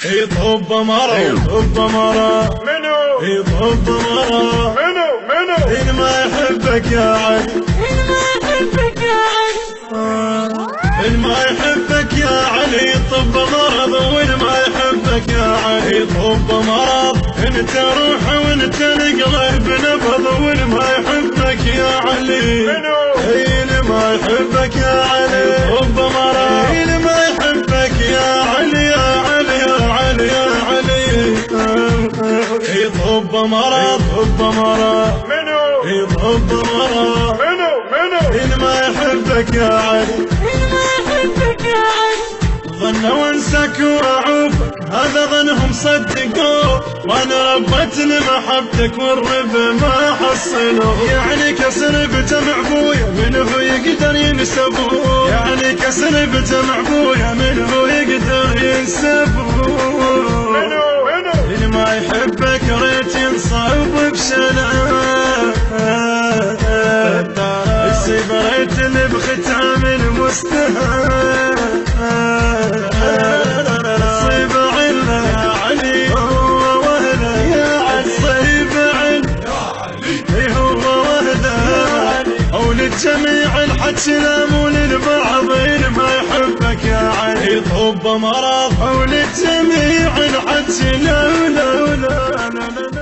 يطب مرة يطب مرة منو يطب مرة منو إن ما يحبك يا علي إن ما يحبك يا علي طب مرض، وإن ما يحبك يا علي طب مرض. انت روح وانت القلب نبض، وإن ما يحبك يا علي إن ما يحبك يا علي طب مرض. إن ما يحبك يا علي يا علي يا علي يا علي يطب مرض طب مرض يطب مرض إن ما يحبك يا علي ظنوا وانسك واعوفك، هذا ظنهم صدقوا، وانا ربت لمحبتك والربا ما حصلوا. يعني كسر بتمع بويا من هو يقدر ينسى ابوه، يعني كسر بتمع بويا من هو يقدر ينسى ابوه. إن ما يحبك ريت ينصب بشناه، يصيب ريت اللي بختام المستهان. صيب عنا يا علي هو وهله يا علي، صيب عنا هو وهله، او للجميع الحكي مو للبعض. إن ما يحبك يا علي طب مرض، او للجميع الحكي لا لا لا لا لا.